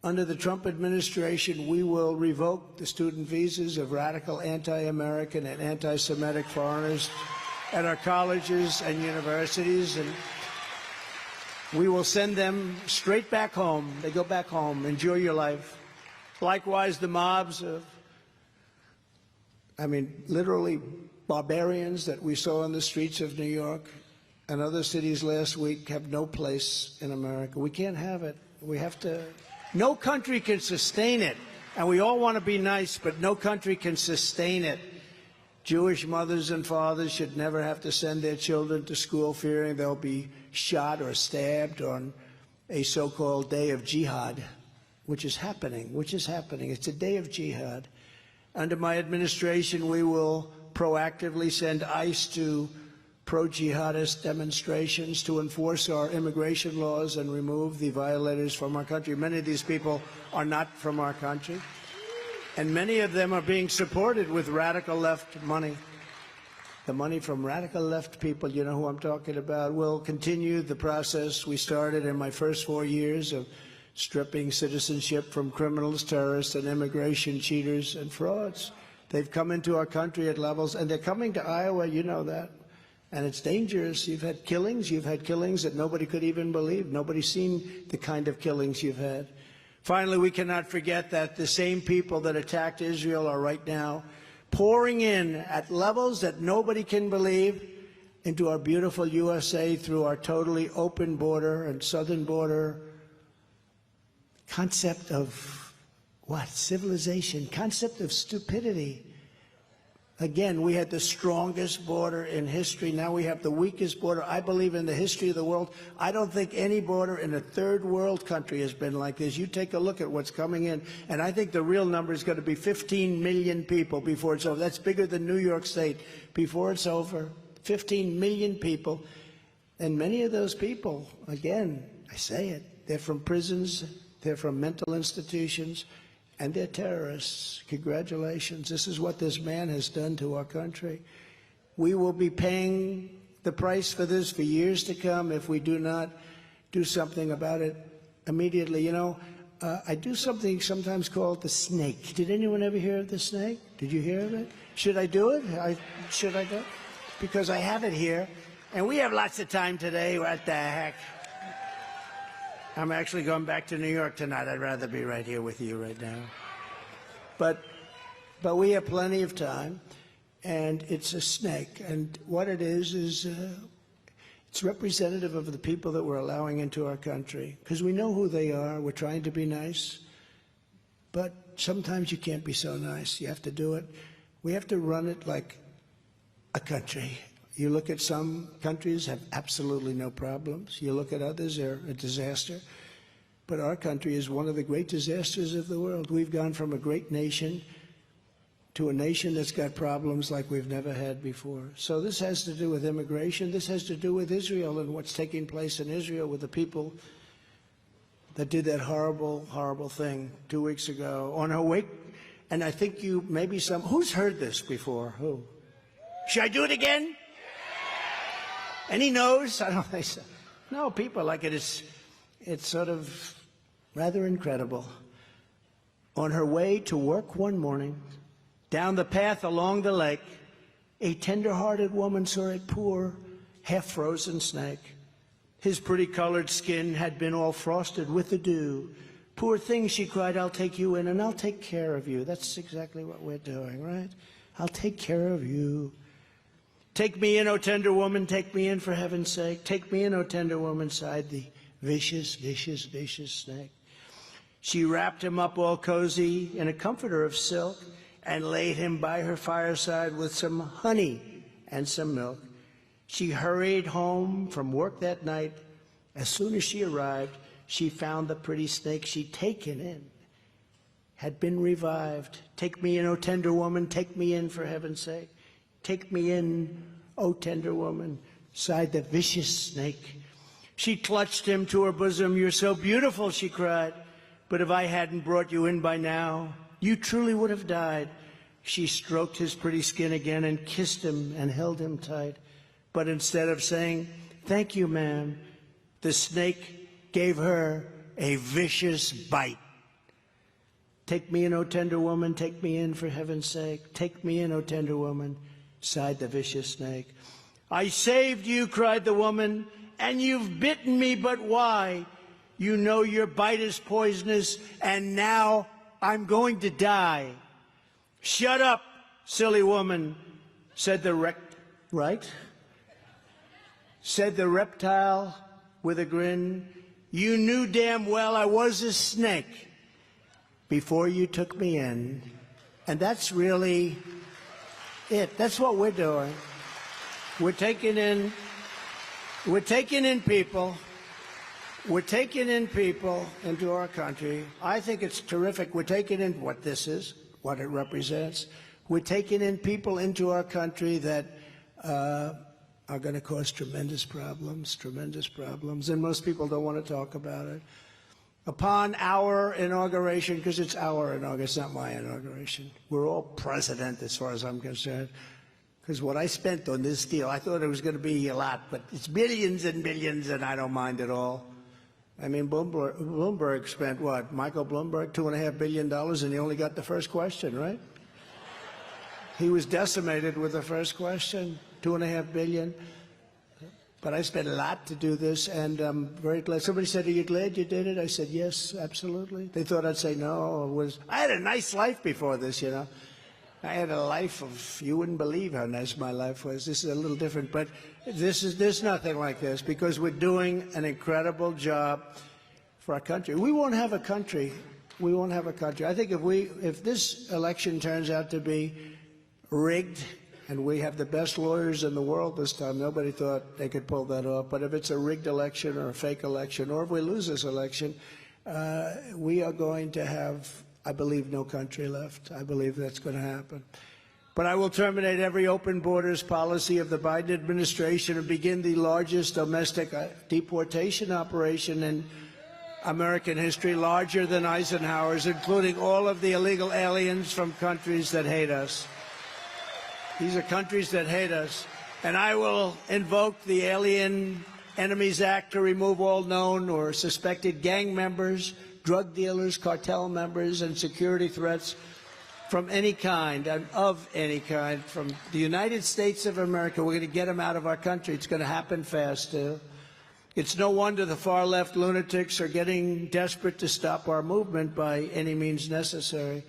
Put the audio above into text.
Under the Trump administration, we will revoke the student visas of radical anti-American and anti-Semitic foreigners at our colleges and universities, and we will send them straight back home. They go back home. Enjoy your life. Likewise, the mobs of, literally barbarians that we saw in the streets of New York and other cities last week have no place in America. We can't have it. We have to. No country can sustain it. And we all want to be nice, but no country can sustain it. Jewish mothers and fathers should never have to send their children to school fearing they'll be shot or stabbed on a so-called day of jihad, which is happening. It's a day of jihad. Under my administration, we will proactively send ICE to pro-jihadist demonstrations to enforce our immigration laws and remove the violators from our country. Many of these people are not from our country, and many of them are being supported with radical left money. The money from radical left people, you know who I'm talking about. We'll continue the process we started in my first 4 years of stripping citizenship from criminals, terrorists, and immigration cheaters and frauds. They've come into our country at levels, and they're coming to Iowa, you know that. And it's dangerous. You've had killings that nobody could even believe. Nobody's seen the kind of killings you've had. Finally, we cannot forget that the same people that attacked Israel are right now pouring in at levels that nobody can believe into our beautiful USA through our totally open border and southern border concept of what? Civilization, concept of stupidity. Again, we had the strongest border in history. Now we have the weakest border, I believe, in the history of the world. I don't think any border in a third world country has been like this. You take a look at what's coming in, and I think the real number is going to be 15 million people before it's over. That's bigger than New York State before it's over. 15 million people. And many of those people, again, I say it, they're from prisons, they're from mental institutions, and they're terrorists. Congratulations. This is what this man has done to our country. We will be paying the price for this for years to come if we do not do something about it immediately. You know, I do something sometimes called the snake. Did anyone ever hear of the snake? Did you hear of it? Should I do it? Should I do it? Because I have it here, and we have lots of time today. What the heck? I'm actually going back to New York tonight. I'd rather be right here with you right now. But we have plenty of time, and it's a snake. And what it is it's representative of the people that we're allowing into our country, because we know who they are. We're trying to be nice, but sometimes you can't be so nice. You have to do it. We have to run it like a country. You look at some countries have absolutely no problems. You look at others, they're a disaster. But our country is one of the great disasters of the world. We've gone from a great nation to a nation that's got problems like we've never had before. So this has to do with immigration. This has to do with Israel and what's taking place in Israel with the people that did that horrible, horrible thing 2 weeks ago on her way. And I think who's heard this before? Who? Should I do it again? Any no's? I don't think so. No, people like it. It's sort of rather incredible. On her way to work one morning, down the path along the lake, a tender-hearted woman saw a poor, half-frozen snake. His pretty colored skin had been all frosted with the dew. Poor thing, she cried, I'll take you in and I'll take care of you. That's exactly what we're doing, right? I'll take care of you. Take me in, O tender woman, take me in for heaven's sake. Take me in, O tender woman, sighed the vicious, vicious, vicious snake. She wrapped him up all cozy in a comforter of silk and laid him by her fireside with some honey and some milk. She hurried home from work that night. As soon as she arrived, she found the pretty snake she'd taken in had been revived. Take me in, O tender woman, take me in for heaven's sake. Take me in, O tender woman, sighed the vicious snake. She clutched him to her bosom. You're so beautiful, she cried. But if I hadn't brought you in by now, you truly would have died. She stroked his pretty skin again and kissed him and held him tight. But instead of saying, thank you, ma'am, the snake gave her a vicious bite. Take me in, O tender woman, take me in for heaven's sake. Take me in, O tender woman, sighed the vicious snake. I saved you, cried the woman, and you've bitten me, but why? You know your bite is poisonous, and now I'm going to die. Shut up, silly woman, said the said the reptile with a grin. You knew damn well I was a snake before you took me in. And that's really it. That's what we're doing. We're taking in people. We're taking in people into our country. I think it's terrific. We're taking in what this is, what it represents. We're taking in people into our country that are going to cause tremendous problems, and most people don't want to talk about it. Upon our inauguration, because it's our inauguration, it's not my inauguration, we're all president as far as I'm concerned, because what I spent on this deal, I thought it was going to be a lot, but it's billions and billions, and I don't mind at all. I mean, Bloomberg spent what? Michael Bloomberg, $2.5 billion, and he only got the first question, right? He was decimated with the first question, $2.5 billion. But I spent a lot to do this, and I'm very glad. Somebody said, are you glad you did it? I said, yes, absolutely. They thought I'd say no. I had a nice life before this, you know. I had a life of, you wouldn't believe how nice my life was. This is a little different, but there's nothing like this, because we're doing an incredible job for our country. We won't have a country. We won't have a country. I think if this election turns out to be rigged, and we have the best lawyers in the world this time, nobody thought they could pull that off, but if it's a rigged election or a fake election, or if we lose this election, we are going to have, I believe, no country left. I believe that's going to happen. But I will terminate every open borders policy of the Biden administration and begin the largest domestic deportation operation in American history, larger than Eisenhower's, including all of the illegal aliens from countries that hate us. These are countries that hate us. And I will invoke the Alien Enemies Act to remove all known or suspected gang members, drug dealers, cartel members, and security threats from any kind and of any kind from the United States of America. We're going to get them out of our country. It's going to happen fast, too. It's no wonder the far-left lunatics are getting desperate to stop our movement by any means necessary.